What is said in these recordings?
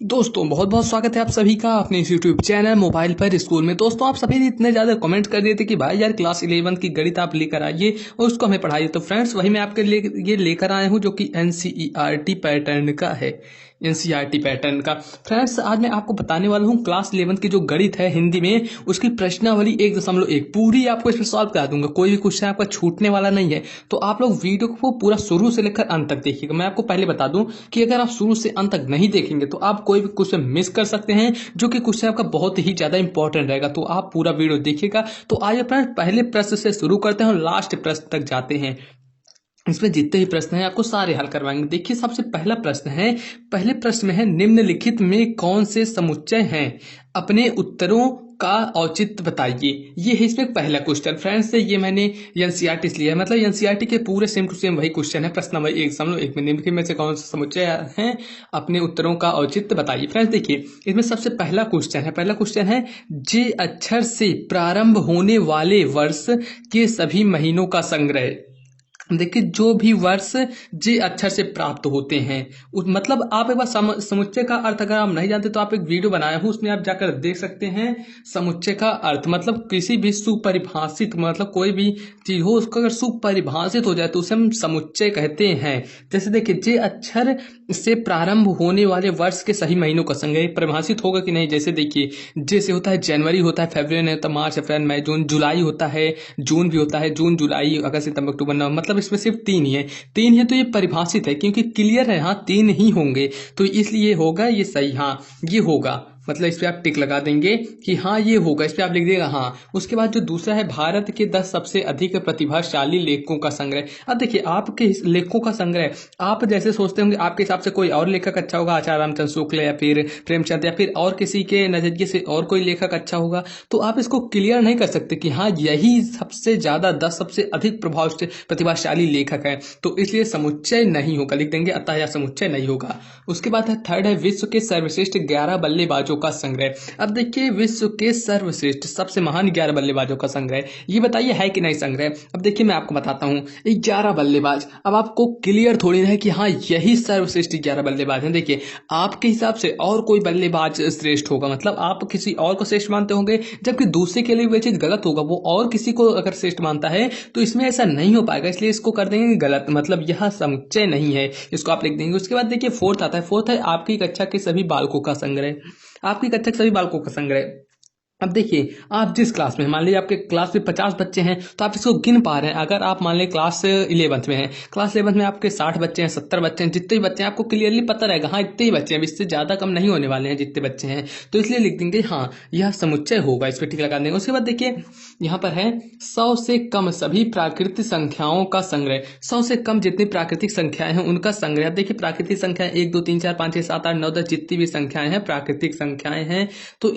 दोस्तों बहुत बहुत स्वागत है आप सभी का अपने इस यूट्यूब चैनल मोबाइल पर स्कूल में। दोस्तों आप सभी ने इतने ज़्यादा कमेंट कर दिए थे कि भाई यार क्लास 11 की गणित आप लेकर आइए और उसको हमें पढ़ाइए। तो फ्रेंड्स वही मैं आपके लिए ये लेकर आया हूँ जो कि एनसीईआरटी पैटर्न का है। एनसीईआरटी पैटर्न का फ्रेंड्स आज मैं आपको बताने वाला हूँ क्लास 11 की जो गणित है हिंदी में उसकी प्रश्नावली 1.1 पूरी आपको इसमें सॉल्व करा दूंगा। कोई भी क्वेश्चन आपका छूटने वाला नहीं है। तो आप लोग वीडियो को पूरा शुरू से लेकर अंत तक देखिएगा। मैं आपको पहले बता दूं कि अगर आप शुरू से अंत तक नहीं देखेंगे तो आप कोई भी क्वेश्चन मिस कर सकते हैं जो कि क्वेश्चन आपका बहुत ही ज्यादा इंपॉर्टेंट रहेगा। तो आप पूरा वीडियो देखिएगा। तो आइए फ्रेंड्स पहले प्रश्न से शुरू करते हैं और लास्ट प्रश्न तक जाते हैं। इसमें जितने भी प्रश्न हैं आपको सारे हल करवाएंगे। देखिए सबसे पहला प्रश्न है, पहले प्रश्न में है निम्नलिखित में कौन से समुच्चय हैं, अपने उत्तरों का औचित्य बताइए। ये है इसमें पहला क्वेश्चन फ्रेंड्स। ये मैंने एनसीईआरटी से लिया है, मतलब एनसीईआरटी के पूरे सेम टू सेम वही क्वेश्चन है। प्रश्न नंबर 1 में निम्नलिखित में से कौन से समुच्चय हैं, अपने उत्तरों का औचित्य बताइए। फ्रेंड्स देखिए इसमें सबसे पहला क्वेश्चन है जे अक्षर से प्रारंभ होने वाले वर्ष के सभी महीनों का संग्रह। देखिए जो भी वर्ष जे अक्षर से प्राप्त होते हैं मतलब आप एक बार समुच्चय का अर्थ अगर आप नहीं जानते तो आप एक वीडियो बनाया हूं उसमें आप जाकर देख सकते हैं। समुच्चय का अर्थ मतलब किसी भी सुपरिभाषित मतलब कोई भी चीज हो उसका अगर सुपरिभाषित हो जाए तो उसे हम समुच्चय कहते हैं। जैसे देखिए जे अक्षर से प्रारंभ होने वाले वर्ष के सही महीनों का संग्रह परिभाषित होगा कि नहीं। जैसे देखिए जे से होता है जनवरी होता है, फरवरी नहीं होता, मार्च अप्रैल मई जून, जुलाई होता है, जून भी होता है, जून जुलाई अगस्त सितंबर अक्टूबर नवंबर, मतलब इसमें सिर्फ तीन ही है तो ये परिभाषित है क्योंकि क्लियर है। हाँ तीन ही होंगे तो इसलिए होगा ये सही। हाँ ये होगा मतलब इस पे आप टिक लगा देंगे कि हाँ ये होगा, इस पे आप लिख देगा हाँ। उसके बाद जो दूसरा है भारत के 10 सबसे अधिक प्रतिभाशाली लेखकों का संग्रह। अब देखिए आपके लेखकों का संग्रह आप जैसे सोचते होंगे आपके हिसाब से कोई और लेखक अच्छा होगा, आचार्य रामचंद्र शुक्ल या फिर प्रेमचंद या फिर और किसी के नजरिए से और कोई लेखक अच्छा होगा, तो आप इसको क्लियर नहीं कर सकते कि हाँ यही सबसे ज्यादा 10 सबसे अधिक प्रतिभाशाली लेखक है। तो इसलिए समुच्चय नहीं होगा, लिख देंगे अतः यह समुच्चय नहीं होगा। उसके बाद है थर्ड है विश्व के सर्वश्रेष्ठ 11 बल्लेबाजों का संग्रह। अब देखिए विश्व के सर्वश्रेष्ठ सबसे महान 11 बल्लेबाजों का संग्रह, ये बताइए है कि नहीं संग्रह। अब देखिए मैं आपको बताता हूँ 11 बल्लेबाज, अब आपको क्लियर थोड़ी ना है कि हाँ यही सर्वश्रेष्ठ 11 बल्लेबाज हैं। देखिए आपके हिसाब से और कोई बल्लेबाज श्रेष्ठ होगा, मतलब आप किसी और को श्रेष्ठ मानते होंगे जबकि दूसरे के लिए वह चीज गलत होगा। वो और किसी को अगर श्रेष्ठ मानता है तो इसमें ऐसा नहीं हो पाएगा, इसलिए इसको कर देंगे गलत, मतलब यह समुच्चय नहीं है, इसको आप लिख देंगे। उसके बाद देखिए फोर्थ आता है, फोर्थ है आपकी कक्षा के सभी बालकों का संग्रह। आपकी कक्षा के सभी बालकों का संग्रह। अब देखिए आप जिस क्लास में, मान लीजिए आपके क्लास में 50 बच्चे हैं तो आप इसको गिन पा रहे हैं। अगर आप मान लीजिए क्लास 11th में हैं, क्लास 11th में आपके 60 बच्चे हैं, 70 बच्चे हैं, जितने भी बच्चे हैं आपको क्लियरली पता रहेगा हाँ इतने ही बच्चे हैं, इससे ज्यादा कम नहीं होने वाले हैं जितने बच्चे हैं। तो इसलिए लिख देंगे हाँ यह समुच्चय होगा, इस पर टिक लगा देंगे। उसके बाद देखिए यहाँ पर है 100 से कम सभी प्राकृतिक संख्याओं का संग्रह। 100 से कम जितनी प्राकृतिक संख्याएं हैं उनका संग्रह। देखिए प्राकृतिक संख्याएं 1 2 3 4 5 6 7 8 9 10 जितनी भी संख्याएं हैं प्राकृतिक संख्याएं हैं तो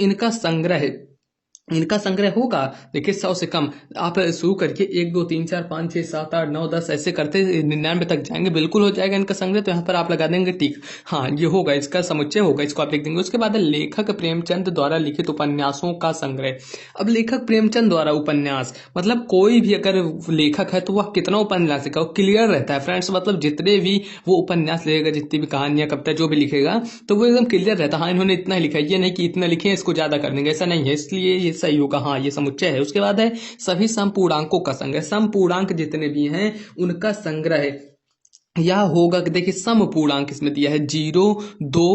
इनका संग्रह होगा। देखिए 100 से कम आप शुरू करके 1 2 3 4 5 6 7 8 9 10 ऐसे करते 99 तक जाएंगे, बिल्कुल हो जाएगा इनका संग्रह। तो यहाँ पर आप लगा देंगे टिक, हाँ ये होगा, इसका समुच्चय होगा, इसको आप लिख देंगे। उसके बाद लेखक प्रेमचंद द्वारा लिखित उपन्यासों का संग्रह। अब लेखक प्रेमचंद द्वारा उपन्यास मतलब कोई भी अगर लेखक है तो वह कितना उपन्यास लिखा क्लियर रहता है फ्रेंड्स, मतलब जितने भी वो उपन्यास लिखेगा, जितनी भी कहानियां कविता जो भी लिखेगा तो वो एकदम क्लियर रहता है हाँ इन्होंने इतना ही लिखा है, ये नहीं कि इतना लिखे इसको ज्यादा कर देंगे, ऐसा नहीं है, इसलिए ये सही होगा, हाँ ये समुच्चय है। उसके बाद है सभी समपूर्णांकों का संग्रह। समपूर्णांक जितने भी हैं उनका संग्रह यह होगा कि देखिए समपूर्णांक इसमें दिया है 0 2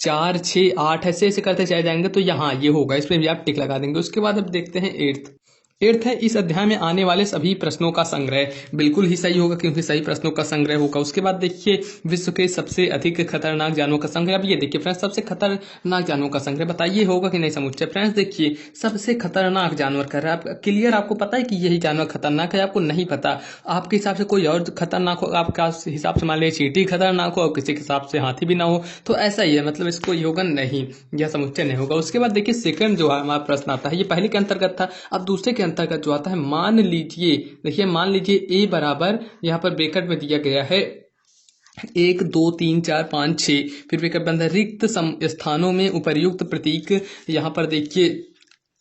4 6 8 ऐसे ऐसे करते चले जाएंगे तो यहाँ ये होगा, इसमें भी आप टिक लगा देंगे। उसके बाद अब देखते हैं एट्थ है इस अध्याय में आने वाले सभी प्रश्नों का संग्रह। बिल्कुल ही सही होगा क्योंकि सही प्रश्नों का संग्रह होगा। उसके बाद देखिए विश्व के सबसे अधिक खतरनाक जानवरों का संग्रह। अब ये देखिए फ्रेंड्स सबसे खतरनाक जानवरों का संग्रह बताइए होगा कि नहीं समुच्चय। फ्रेंड्स देखिए सबसे खतरनाक जानवर कर रहा है, आप क्लियर आपको पता है कि यही जानवर खतरनाक है, आपको नहीं पता, आपके हिसाब से कोई और खतरनाक हो, आपका हिसाब से मान लीजिए चींटी खतरनाक हो और किसी के हिसाब से हाथी भी ना हो, तो ऐसा ही है, मतलब इसको ये होगा नहीं, यह समुच्चय नहीं होगा। उसके बाद देखिए सेकंड जो है हमारा प्रश्न आता है, ये पहले के अंतर्गत था, अब दूसरे के अंतर्गत जो आता है मान लीजिए, देखिए मान लीजिए ए बराबर यहाँ पर ब्रैकेट में दिया गया है 1 2 3 4 5 6, फिर ब्रैकेट बंद है, रिक्त स्थानों में उपर्युक्त प्रतीक यहाँ पर देखिए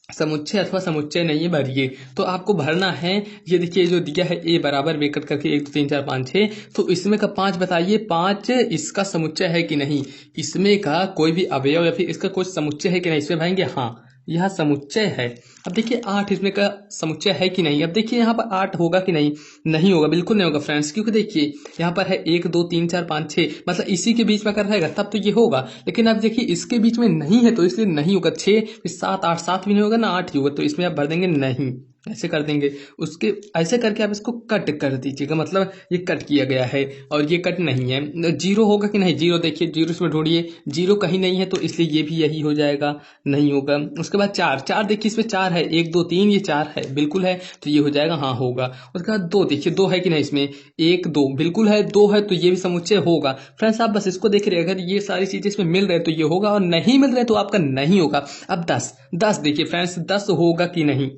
समुच्चय अथवा समुच्चय नहीं भरिए। तो आपको भरना है, ये देखिए जो दिया है ए बराबर ब्रैकेट करके 1 2 3 4 5 6, तो इसमें का 5 बताइए, 5 इसका समुच्चय है कि नहीं, इसमें का कोई भी अवयव या फिर इसका कोई समुच्चय है कि नहीं, इसमें भाएंगे हाँ यह समुच्चय है। अब देखिए 8 इसमें का समुच्चय है कि नहीं, अब देखिए यहाँ पर 8 होगा कि नहीं, नहीं होगा, बिल्कुल नहीं होगा फ्रेंड्स, क्योंकि देखिए यहाँ पर है 1 2 3 4 5 6, मतलब इसी के बीच में अगर रहेगा तब तो ये होगा, लेकिन अब देखिए इसके बीच में नहीं है तो इसलिए नहीं होगा। 6 फिर 7 8, 7 भी नहीं होगा ना 8 ही होगा, तो इसमें आप भर देंगे नहीं, ऐसे कर देंगे। उसके ऐसे करके आप इसको कट कर दीजिएगा, मतलब ये कट किया गया है और ये कट नहीं है। जीरो होगा कि नहीं, जीरो देखिए, जीरो इसमें ढूंढिए, जीरो कहीं नहीं है तो इसलिए ये भी यही हो जाएगा, नहीं होगा। उसके बाद 4, 4 देखिए इसमें 4 है, 1 2 3 ये 4 है, बिल्कुल है, तो ये हो जाएगा हाँ होगा। उसके बाद 2 देखिए, 2 है कि नहीं इसमें, 1 2 बिल्कुल है, 2 है तो ये भी समुच्चय होगा। फ्रेंड्स आप बस इसको देख रहे, अगर ये सारी चीजें इसमें मिल रहे तो ये होगा और नहीं मिल रहे तो आपका नहीं होगा। अब 10, 10 देखिए फ्रेंड्स 10 होगा कि नहीं,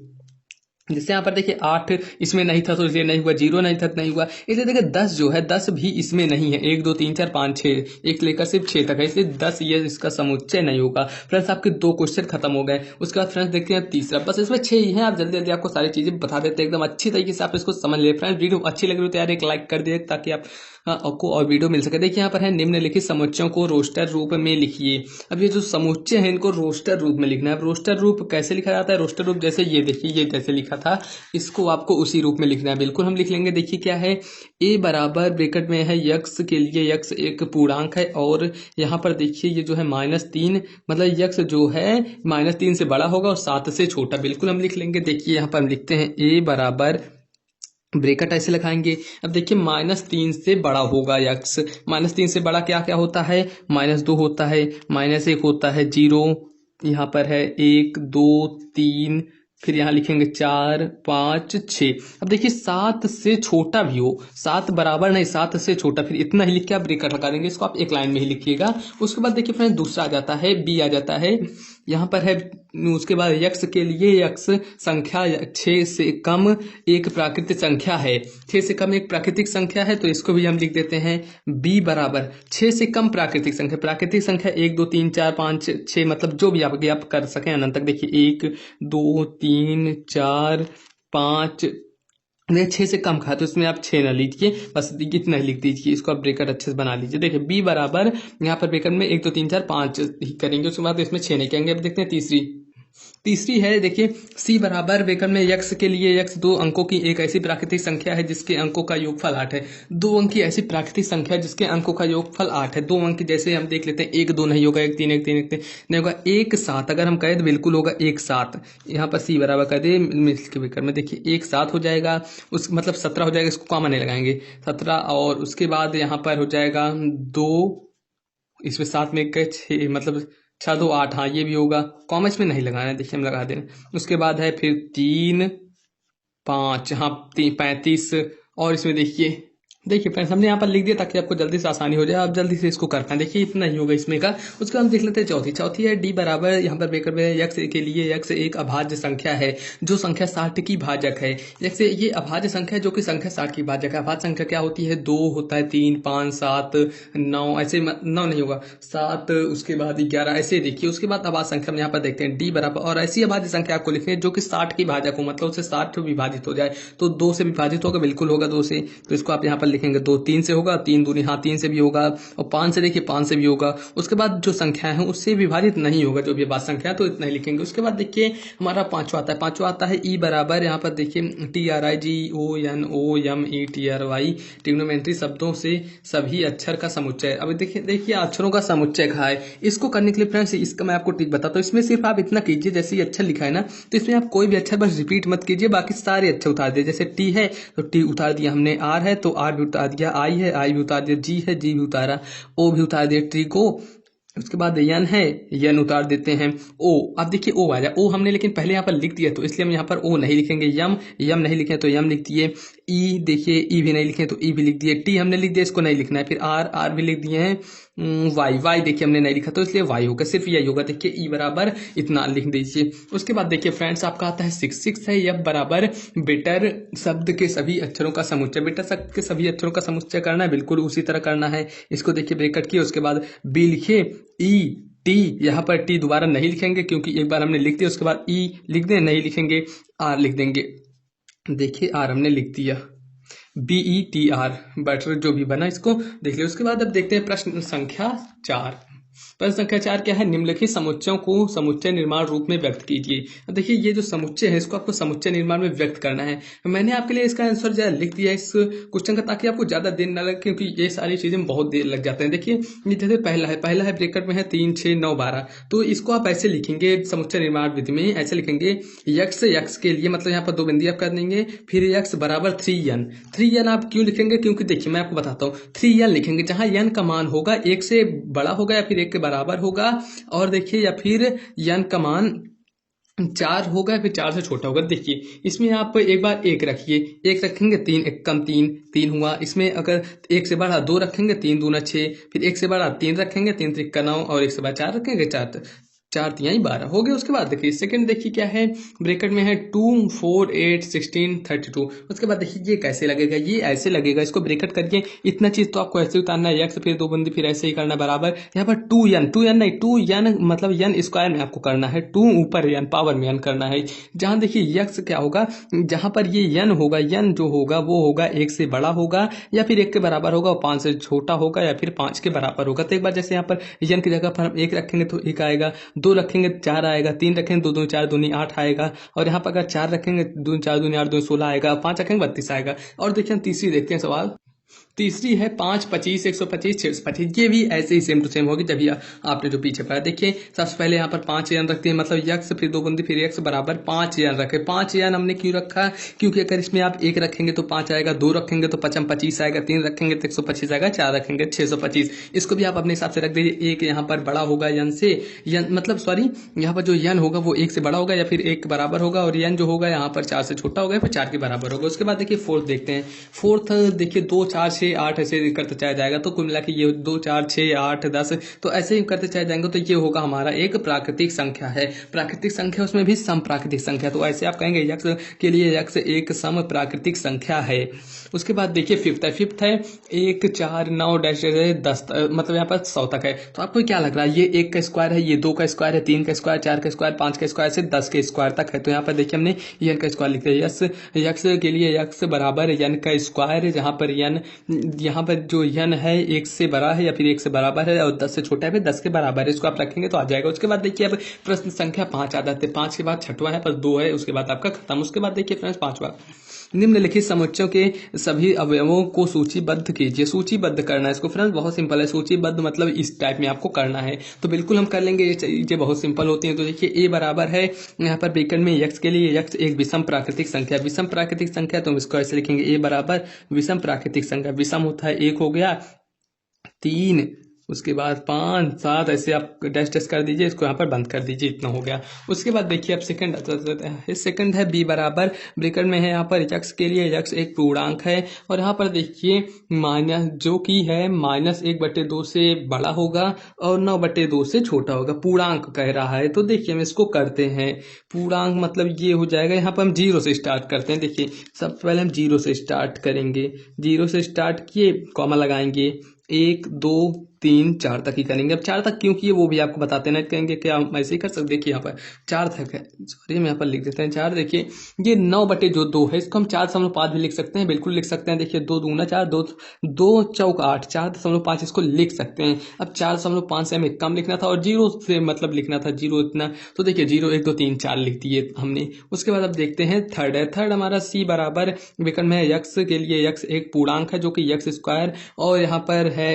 जैसे यहाँ पर देखिए 8 इसमें नहीं था तो इसलिए नहीं हुआ, 0 नहीं था तो नहीं हुआ, इसलिए देखिए 10 जो है 10 भी इसमें नहीं है, 1 2 3 4 5 6 एक लेकर सिर्फ 6 तक है, इसलिए 10 ये इसका समुच्चय नहीं होगा। फ्रेंड्स आपके 2 क्वेश्चन खत्म हो गए। उसके बाद फ्रेंड्स देखते हैं तीसरा, बस इसमें 6 ही है, आप जल्दी जल्दी आपको सारी चीजें बता देते हैं एकदम अच्छी तरीके से, आप इसको समझ ले। फ्रेंड्स वीडियो अच्छी लग रही हो तो यार एक लाइक कर दिए ताकि आप आपको और वीडियो मिल सके। देखिए यहाँ पर है निम्नलिखित समुच्चयों को रोस्टर रूप में लिखिए। अब ये जो समुच्चय है इनको रोस्टर रूप में लिखना है। अब रोस्टर रूप कैसे लिखा जाता है, रोस्टर रूप जैसे ये देखिए, ये जैसे लिखा था इसको आपको उसी रूप में लिखना है, बिल्कुल हम लिख लेंगे। देखिए क्या है, ए बराबर ब्रैकेट में है यक्स के लिए, यक्स एक पूर्णांक है और यहाँ पर देखिए ये जो है -3, मतलब यक्स जो है -3 से बड़ा होगा और 7 से छोटा, बिल्कुल हम लिख लेंगे। देखिए यहाँ पर हम लिखते हैं ए बराबर ब्रैकेट ऐसे लगाएंगे। अब देखिए -3 से बड़ा होगा यक्स, -3 से बड़ा क्या क्या होता है, -2 होता है, -1 होता है, 0 यहाँ पर है 1 2 3, फिर यहाँ लिखेंगे 4 5 6। अब देखिए 7 से छोटा भी हो, 7 बराबर नहीं 7 से छोटा, फिर इतना ही लिख के आप ब्रैकेट लगा देंगे, इसको आप एक लाइन में ही लिखिएगा। उसके बाद देखिए फ्रेंड्स दूसरा आ जाता है, बी आ जाता है, यहाँ पर है उसके बाद यक्स के लिए, यक्स संख्या 6 से कम एक प्राकृतिक संख्या है, 6 से कम एक प्राकृतिक संख्या है, तो इसको भी हम लिख देते हैं b बराबर 6 से कम प्राकृतिक संख्या, प्राकृतिक संख्या 1 2 3 4 5 6, मतलब जो भी आप कर सकें अनंत तक। देखिए 1 2 3 4 5 6 से कम खा तो इसमें आप 6 ना लीजिए, बस इतना ही लिख दीजिए, इसको आप ब्रैकेट अच्छे से बना लीजिए। देखिए b बराबर यहाँ पर ब्रैकेट में 1 2 3 4 5 ही करेंगे, उसके बाद इसमें 6 नहीं करेंगे। अब देखते हैं तीसरी है, देखिए c बराबर ब्रैकेट में यक्स के लिए, यक्स 2 अंकों की एक ऐसी प्राकृतिक संख्या है जिसके अंकों का योगफल 8 है। 2 अंक की ऐसी प्राकृतिक संख्या जिसके अंकों का योगफल 8 है। 2 अंक की जैसे हम देख लेते हैं, 1 2 नहीं होगा, 1 3 1 3 1 3 नहीं होगा, 1 7 अगर हम कहें तो बिल्कुल होगा 1 7। यहाँ पर c बराबर कर दे मिलके ब्रैकेट में, देखिए 1 7 हो जाएगा, उस मतलब 17 हो जाएगा, इसको कॉमन नहीं लगाएंगे 17, और उसके बाद यहाँ पर हो जाएगा 2, इसमें 7 में 1 6, मतलब 6 2 8, हाँ ये भी होगा, कॉमर्स में नहीं लगाना है, देखिए हम लगा दे रहे हैं। उसके बाद है फिर 3 5, हाँ 35, और इसमें देखिए फ्रेंड्स हमने यहाँ पर लिख दिया ताकि आपको जल्दी से आसानी हो जाए, आप जल्दी से इसको कर पाएं। देखिए इतना ही होगा इसमें का। उसके बाद हम देख लेते हैं चौथी है, डी बराबर यहाँ पर ब्रैकेट में यक्स के लिए, यक्स एक अभाज्य संख्या है जो संख्या 60 की भाजक है। जैसे ये अभाज्य संख्या है जो कि संख्या 60 की भाजक है। अभाज्य संख्या क्या होती है, 2 होता है, 3 5 7 9, ऐसे 9 नहीं होगा 7, उसके बाद 11, ऐसे देखिए। उसके बाद अभाज्य संख्या हम यहाँ पर देखते हैं डी बराबर, और ऐसी अभाज्य संख्या आपको लिखनी है जो कि 60 की भाजक हो, मतलब उससे 60 विभाजित हो जाए, तो 2 से विभाजित होगा, बिल्कुल होगा 2 से, तो इसको आप यहाँ पर लिखेंगे 2 3 से होगा, 3 दूनी, हाँ 3 से भी होगा, और 5 से देखिए 5 से भी होगा। उसके बाद जो संख्या है उससे विभाजित नहीं होगा जो भी बात संख्या, तो इतना ही लिखेंगे। उसके बाद देखिए हमारा पांचवा आता है ई बराबर, यहाँ पर देखिए TRIGONOME ट्रिग्नोमेट्री शब्दों से सभी अक्षर का समुच्चय। अब देखिए अक्षरों का समुच्चय कहा है, इसको करने के लिए फ्रेंड्स इसका मैं आपको ट्रिक बताता हूँ। इसमें सिर्फ आप इतना कीजिए, जैसे ये अक्षर लिखा है ना, तो इसमें आप कोई भी अक्षर बस रिपीट मत कीजिए, बाकी सारे अक्षर उतार दिए। जैसे टी है तो टी उतार दिया हमने, आर है तो आर भी उतार दिया, आई है आई भी उतार दिया, जी है जी भी उतारा, ओ भी उतार दिया, ट्री को। उसके बाद यन है, यन उतार देते हैं, ओ। अब देखिए ओ आ जाए, ओ हमने लेकिन पहले यहाँ पर लिख दिया तो इसलिए हम यहाँ पर ओ नहीं लिखेंगे। यम, यम नहीं लिखे तो यम लिख दिए। ई देखिए ई भी नहीं लिखे तो ई भी लिख दिए। टी हमने लिख दिया, इसको नहीं लिखना है। फिर आर, आर भी लिख दिए हैं। वाई, वाई देखिए हमने नहीं लिखा तो इसलिए वाई होगा, सिर्फ यही होगा। देखिए ई बराबर इतना लिख दीजिए। उसके बाद देखिए फ्रेंड्स आपका आता है सिक्स है, यह बराबर बेटर शब्द के सभी अक्षरों का समुच्चय। बेटर शब्द के सभी अक्षरों का समुच्चय करना है, बिल्कुल उसी तरह करना है। इसको देखिए ब्रैकेट किए, उसके बाद बी लिखिए, ई टी, यहाँ पर टी दोबारा नहीं लिखेंगे क्योंकि एक बार हमने लिख दिया, उसके बाद ई लिख दें, नहीं लिखेंगे, आर लिख देंगे। देखिए आर हमने लिख दिया, BETR, बटर जो भी बना इसको देख लिया। उसके बाद अब देखते हैं प्रश्न संख्या 4। प्रश्न संख्या 4 क्या है? निम्नलिखित समुच्चयों को समुच्चय निर्माण रूप में व्यक्त कीजिए। अब देखिए ये जो समुच्चय है इसको आपको समुच्चय निर्माण में व्यक्त करना है। मैंने आपके लिए इसका आंसर जो है लिख दिया है इस क्वेश्चन का, ताकि आपको ज्यादा देर न लगे, क्योंकि ये सारी चीजें बहुत देर लग जाते हैं। देखिए ये जैसे पहला है ब्रैकेट में है 3 6 9 12, तो इसको आप ऐसे लिखेंगे समुच्चय निर्माण विधि में, ऐसे लिखेंगे यक्स के लिए, मतलब यहाँ पर 2 बिंदी आप कर देंगे, फिर यक्स बराबर 3n आप क्यों लिखेंगे? क्योंकि देखिए मैं आपको बताता हूँ, 3n लिखेंगे जहां n का मान होगा 1 से बड़ा होगा या फिर 1 के बराबर होगा, और देखिए या फिर n का मान 4 होगा या फिर 4 से छोटा होगा। देखिए इसमें आप एक बार 1 रखिए, 1 रखेंगे 3 1 कम 3 हुआ। इसमें अगर 1 से बड़ा 2 रखेंगे, 3 दूना 6, फिर 1 से बड़ा 3 रखेंगे, 3 त्रिक 9, और 1 से बड़ा 4 रखेंगे, 4 तिहाई 12 हो गए। उसके बाद देखिए सेकंड, देखिए क्या है, ब्रैकेट में है 2 4 8 16 32। उसके बाद देखिए ये कैसे लगेगा, ये ऐसे लगेगा, इसको ब्रैकेट करिए, इतना चीज तो आपको ऐसे उतारना है, यक्स फिर 2 बंदी फिर ऐसे ही करना बराबर। यहाँ पर 2n नहीं 2n मतलब n स्क्वायर में आपको करना है, 2 ऊपर n पावर में n करना है। जहां देखिए यक्स क्या होगा, जहां पर ये n होगा, n जो होगा वो होगा 1 से बड़ा होगा या फिर 1 के बराबर होगा, और 5 से छोटा होगा या फिर 5 के बराबर होगा। तो एक बार जैसे यहाँ पर n की जगह पर हम 1 रखेंगे तो 1 आएगा, 2 रखेंगे 4 आएगा, 3 रखेंगे 2 2 4 दूनी 8 आएगा, और यहाँ पर अगर 4 रखेंगे 2 4 दूनी 8 2 16 आएगा, 5 रखेंगे 32 आएगा। और देखिए हम तीसरी देखते हैं सवाल। तीसरी है 5 25 125 625। ये भी ऐसे ही सेम टू सेम होगी, जब आपने जो पीछे पढ़ा। देखिए सबसे पहले यहाँ पर 5 n रखते हैं, मतलब यक्स फिर 2 बंदी फिर यक्स बराबर 5 n रखे। 5 n हमने क्यों रखा? क्योंकि अगर इसमें आप 1 रखेंगे तो 5 आएगा, 2 रखेंगे तो 5 25 आएगा, 3 रखेंगे तो 125 आएगा, 4 रखेंगे 625। इसको भी आप अपने हिसाब से रख दीजिए। 1 यहाँ पर बड़ा होगा n से, मतलब सॉरी यहाँ पर जो n होगा वो 1 से बड़ा होगा या फिर 1 के बराबर होगा, और n जो होगा यहाँ पर 4 से छोटा होगा, फिर 4 के बराबर होगा। उसके बाद देखिए फोर्थ देखते हैं। फोर्थ देखिए 2 4 6 8 ऐसे करते चला जाएगा, तो कुल मिला के ये 2 4 6 8 10, तो ऐसे ही करते चले जाएंगे, तो ये होगा हमारा एक प्राकृतिक संख्या है। प्राकृतिक संख्या उसमें भी सम प्राकृतिक संख्या, तो ऐसे आप कहेंगे यक्स के लिए यक्स एक सम प्राकृतिक संख्या है। उसके बाद देखिए फिफ्थ है 1 4 9 डैश 10, मतलब यहाँ पर 100 तक है। तो आपको क्या लग रहा है, ये 1 का स्क्वायर है, ये 2 का स्क्वायर है, 3 का स्क्वायर, 4 का स्क्वायर, 5 का स्क्वायर से 10 के स्क्वायर तक है। तो यहाँ पर देखिए हमने n का स्क्वायर लिख दिया। यक्स के लिए यक्स बराबर n का स्क्वायर है, जहाँ पर n यहाँ पर जो n है 1 से बड़ा है या फिर 1 से बराबर है, और 10 से छोटा है फिर 10 के बराबर है। इसको आप रखेंगे तो आ जाएगा। उसके बाद देखिए अब प्रश्न संख्या 5 आ जाते हैं। 5 के बाद छठवां है, पर 2 है, उसके बाद आपका खत्म। उसके बाद देखिए फ्रेंड्स 5वां, निम्नलिखित समुच्चयों के सभी अवयवों को सूचीबद्ध कीजिए। सूचीबद्ध करना है इसको फ्रेंड्स, बहुत सिंपल है। सूचीबद्ध मतलब इस टाइप में आपको करना है, तो बिल्कुल हम कर लेंगे। ये चीजें बहुत सिंपल होती हैं। तो देखिए a बराबर है यहाँ पर ब्रैकेट में x के लिए x एक विषम प्राकृतिक संख्या, विषम प्राकृतिक संख्या, तो हम इसको ऐसे लिखेंगे a बराबर विषम प्राकृतिक संख्या। विषम होता है 1 हो गया, 3, उसके बाद 5 7, ऐसे आप डैश डैश कर दीजिए, इसको यहाँ पर बंद कर दीजिए, इतना हो गया। उसके बाद देखिए अब सेकंड है b बराबर ब्रैकेट में है यहाँ पर x के लिए x एक पूर्णांक है, और यहाँ पर देखिए माइनस जो कि है -1/2 से बड़ा होगा और 9/2 से छोटा होगा। पूर्णांक कह रहा है, तो देखिए हम इसको करते हैं। पूर्णांक मतलब ये हो जाएगा, यहाँ पर हम 0 से स्टार्ट करते हैं। देखिए सबसे पहले हम 0 से स्टार्ट करेंगे, 0 से स्टार्ट किए, कॉमा लगाएंगे, 1 2 3 4 तक ही करेंगे। अब 4 तक क्यों किए वो भी आपको बताते हैं, कहेंगे क्या हम ऐसे ही कर सकते। देखिए यहाँ पर 4 तक है, सॉरी हम यहाँ पर लिख देते हैं 4। देखिए ये 9/2 है, इसको हम 4.5 भी लिख सकते हैं, बिल्कुल लिख सकते हैं। देखिए 2 दूना 4, 2 चौक 8, 4.5 इसको लिख सकते हैं। अब 4.5 से हमें कम लिखना था और 0 से मतलब लिखना था 0 इतना, तो देखिए 0 1 2 3 4 लिख दिए हमने। उसके बाद अब देखते हैं थर्ड है। थर्ड हमारा c बराबर विकर्ण में यक्स के लिए यक्स एक पूर्णांक है जो कि यक्स स्क्वायर, और यहाँ पर है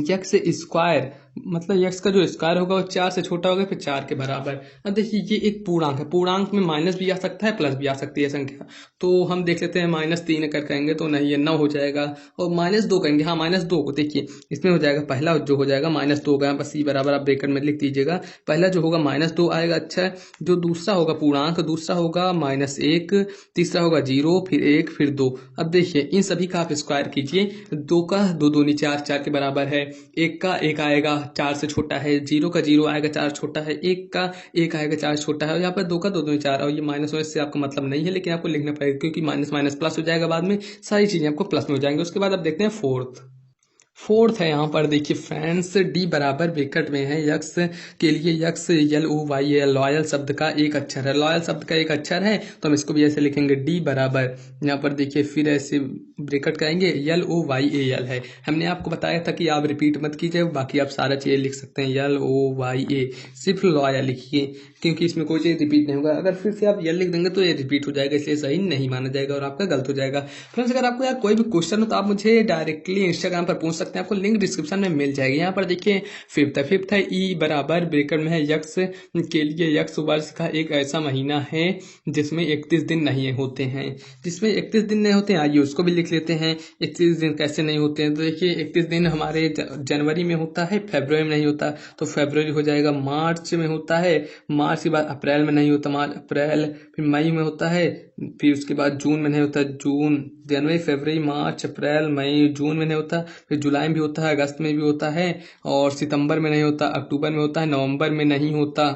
यक्स स्क्वायर, मतलब यक्स का जो स्क्वायर होगा वो 4 से छोटा होगा फिर 4 के बराबर। अब देखिए ये एक पूर्णांक है, पूर्णांक में माइनस भी आ सकता है प्लस भी आ सकती है संख्या, तो हम देख लेते हैं -3 अगर कहेंगे तो नहीं, ये 9 हो जाएगा, और -2 कहेंगे, हाँ -2 को देखिए इसमें हो जाएगा, पहला जो हो जाएगा -2 होगा, बस c बराबर आप ब्रैकेट में लिख दीजिएगा। पहला जो होगा -2 आएगा, अच्छा जो दूसरा होगा पूर्णांक, दूसरा होगा -1, तीसरा होगा 0, फिर 1, फिर 2। अब देखिए इन सभी का आप स्क्वायर कीजिए, 2 का 2 दूनी 4, 4 के बराबर है, 1 का 1 आएगा 4 से छोटा है, 0 का 0 आएगा 4 छोटा है, 1 का 1 आएगा 4 छोटा है, और यहाँ पर 2 का 2 दूनी 4, और ये माइनस होने से आपका मतलब नहीं है, लेकिन आपको लिखना पड़ेगा क्योंकि माइनस माइनस प्लस हो जाएगा, बाद में सारी चीजें आपको प्लस में हो जाएंगे। उसके बाद अब देखते हैं फोर्थ है यहाँ पर देखिए फ्रेंड्स, डी बराबर ब्रैकेट में है यक्स के लिए यक्स LOYAL, लॉयल शब्द का एक अक्षर है, लॉयल शब्द का एक अक्षर है तो हम इसको भी ऐसे लिखेंगे डी बराबर, यहाँ पर देखिए फिर ऐसे ब्रैकेट करेंगे LOYAL है। हमने आपको बताया था कि आप रिपीट मत कीजिए, बाकी आप सारा चीज़ लिख सकते हैं LOYA, सिर्फ लॉयल लिखिए क्योंकि इसमें कोई चीज़ रिपीट नहीं होगा। अगर फिर से आप यल लिख देंगे तो ये रिपीट हो जाएगा, इसलिए सही नहीं माना जाएगा और आपका गलत हो जाएगा। फ्रेंड्स अगर आपको यार कोई भी क्वेश्चन हो तो आप मुझे डायरेक्टली इंस्टाग्राम पर पूछ सकते हैं, आपको लिंक डिस्क्रिप्शन में मिल जाएगी। यहाँ पर देखिए फिफ्थ है ई बराबर ब्रैकेट में है यक्स के लिए यक्स वर्ष का एक ऐसा महीना है जिसमें 31 दिन नहीं होते हैं, जिसमें 31 दिन नहीं होते हैं। आइए उसको भी लिख लेते हैं। 31 दिन कैसे नहीं होते हैं, तो देखिए 31 दिन हमारे जनवरी में होता है, फरवरी में नहीं होता, तो फरवरी हो जाएगा। मार्च में होता है, मार्च के बाद अप्रैल में नहीं होता, मार्च अप्रैल, फिर मई में होता है, फिर उसके बाद जून में नहीं होता, जून, जनवरी, फरवरी, मार्च, अप्रैल, मई, जून में नहीं होता, फिर जुलाई में भी होता है, अगस्त में भी होता है, और सितंबर में नहीं होता, अक्टूबर में होता है, नवंबर में नहीं होता,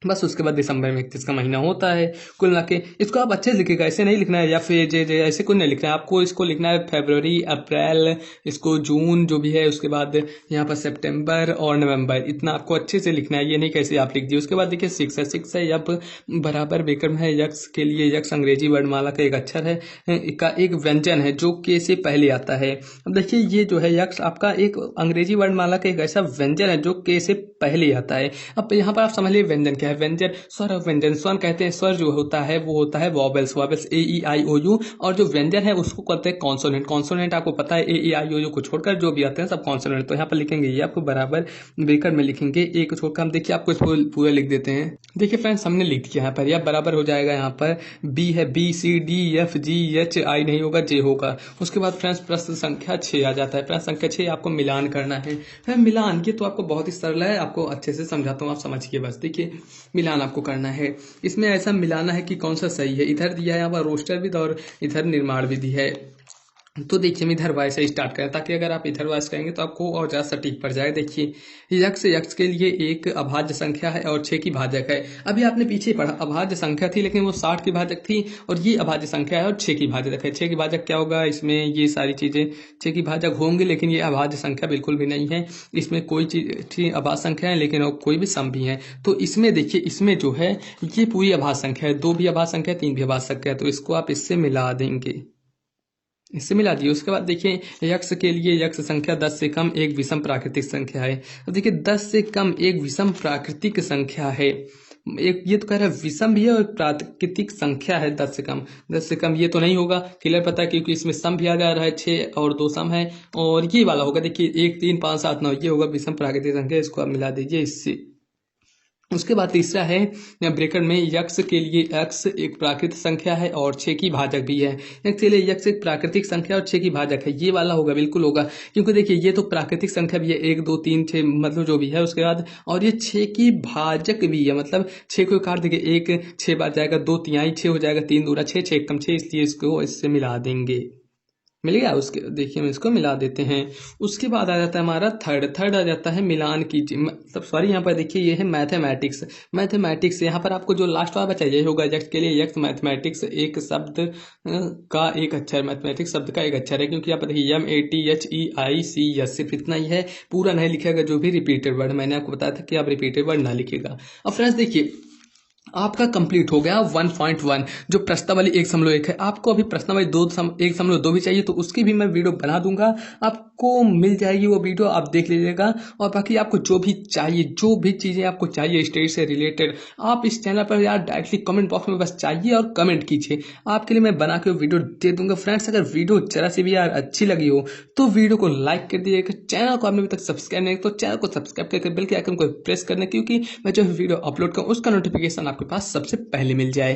बस उसके बाद दिसंबर में 31 का महीना होता है। कुल मिला के इसको आप अच्छे से लिखिएगा, ऐसे नहीं लिखना है या फिर जे जे ऐसे कुछ नहीं लिखना है, आपको इसको लिखना है फरवरी, अप्रैल, इसको जून जो भी है, उसके बाद यहाँ पर सितंबर और नवंबर, इतना आपको अच्छे से लिखना है, ये नहीं कैसे आप लिख दिए। उसके बाद देखिए सिक्स है अब बराबर ब्रैकेट में है यक्स के लिए यक्स अंग्रेजी वर्णमाला का एक अक्षर है, का एक व्यंजन है जो के से पहले आता है। अब देखिए ये जो है यक्स आपका एक अंग्रेजी वर्णमाला का एक ऐसा व्यंजन है जो के से पहले आता है। अब यहाँ पर आप समझ लीजिए व्यंजन क्या है, व्यंजन स्वर और व्यंजन, स्वर कहते हैं, स्वर जो होता है वो होता है वॉवेल्स, वॉवेल्स AEIOU, और जो व्यंजन है उसको कहते हैं कॉन्सोनेंट। कॉन्सोनेंट आपको पता है AEIOU को छोड़कर जो भी आते हैं सब कॉन्सोनेंट। तो यहाँ पर लिखेंगे ये आपको बराबर ब्रैकेट में लिखेंगे, एक छोड़कर हम देखिए आपको इसको पूरा लिख देते हैं। देखिए फ्रेंड्स हमने लिख दिया यहाँ पर, यह बराबर हो जाएगा, यहाँ पर B है, BCDFGH, I नहीं होगा, J होगा। उसके बाद फ्रेंड्स प्रश्न संख्या 6 आ जाता है। प्रश्न संख्या 6 आपको मिलान करना है। मिलान ये तो आपको बहुत ही सरल है, आपको अच्छे से समझाता हूँ, आप समझिए बस। देखिए मिलान आपको करना है, इसमें ऐसा मिलाना है कि कौन सा सही है। इधर दिया है यहाँ पर रोस्टर विधि और इधर निर्माण विधि है। तो देखिए हम इधर वाई से स्टार्ट करें ताकि अगर आप इधर वाइस करेंगे तो आपको और ज़्यादा सटीक पड़ जाएगा। देखिए यक्स के लिए एक अभाज्य संख्या है और 6 की भाजक है। अभी आपने पीछे पढ़ा अभाज्य संख्या थी लेकिन वो 60 की भाजक थी, और ये अभाज्य संख्या है और 6 की भाजक है। 6 की भाजक क्या होगा, इसमें ये सारी चीज़ें 6 की भाजक होंगी, लेकिन ये अभाज्य संख्या बिल्कुल भी नहीं है। इसमें कोई चीज़ अभाज्य संख्या है लेकिन और कोई भी सम भी है। तो इसमें देखिए इसमें जो है ये पूरी अभाज्य संख्या है, 2 भी अभाज्य संख्या है, 3 भी अभाज्य संख्या है, तो इसको आप इससे मिला देंगे, इससे मिला दिए। उसके बाद देखिए यक्स के लिए यक्स संख्या 10 से कम एक विषम प्राकृतिक संख्या है। तो देखिए 10 से कम एक विषम प्राकृतिक संख्या है, एक ये तो कह रहा है विषम भी है और प्राकृतिक संख्या है 10 से कम। 10 से कम ये तो नहीं होगा, क्लियर पता है क्योंकि इसमें सम भी आ जा रहा है, 6 और 2 सम है, और ये वाला होगा देखिए 1 3 5 7 9 ये होगा विषम प्राकृतिक संख्या, इसको आप मिला दीजिए इससे। उसके बाद तीसरा है ब्रैकेट में यक्स के लिए x एक प्राकृतिक संख्या है और 6 की भाजक भी है। यक्स के लिए यक्स एक प्राकृतिक संख्या और 6 की भाजक है, ये वाला होगा, बिल्कुल होगा, क्योंकि देखिए ये तो प्राकृतिक संख्या भी है 1 2 3 6 मतलब जो भी है उसके बाद, और ये 6 की भाजक भी है, मतलब 6 को काट देंगे, 1 6 बार जाएगा, 2 तिहाई 6 हो जाएगा, 3 दूना 6 6 एकम 6, इसलिए इसको इससे मिला देंगे। मिल गया। उसके देखिए हम इसको मिला देते हैं। उसके बाद आ जाता है हमारा थर्ड आ जाता है मिलान की, मतलब सॉरी यहाँ पर देखिए ये है मैथमेटिक्स। यहाँ पर आपको जो लास्ट वाला बचा यही होगा, यक्स के लिए यक्स मैथमेटिक्स एक शब्द का एक अक्षर, मैथमेटिक्स शब्द का एक अक्षर है, क्योंकि यहाँ पर देखिए MATHEICS सिर्फ इतना ही है, पूरा नहीं लिखेगा जो भी रिपीटेड वर्ड, मैंने आपको बताया था कि आप रिपीटेड वर्ड ना लिखेगा। अब फ्रेंड्स देखिए आपका कंप्लीट हो गया 1.1 जो प्रश्नावली 1.1 है। आपको अभी प्रश्नावली 1.2 भी चाहिए तो उसकी भी मैं वीडियो बना दूंगा, आपको मिल जाएगी वो वीडियो, आप देख लीजिएगा। और बाकी आपको जो भी चाहिए, जो भी चीज़ें आपको चाहिए स्टडी से रिलेटेड, आप इस चैनल पर यार डायरेक्टली कमेंट बॉक्स में बस चाहिए और कमेंट कीजिए, आपके लिए मैं बना के वीडियो दे दूंगा। फ्रेंड्स अगर वीडियो जरा सी भी यार अच्छी लगी हो तो वीडियो को लाइक कर दीजिएगा, चैनल को आपने अभी तक सब्सक्राइब नहीं तो चैनल को सब्सक्राइब करके बेल के आइकन को प्रेस करना, क्योंकि मैं जो वीडियो अपलोड करूँ उसका नोटिफिकेशन आपके पास सबसे पहले मिल जाए।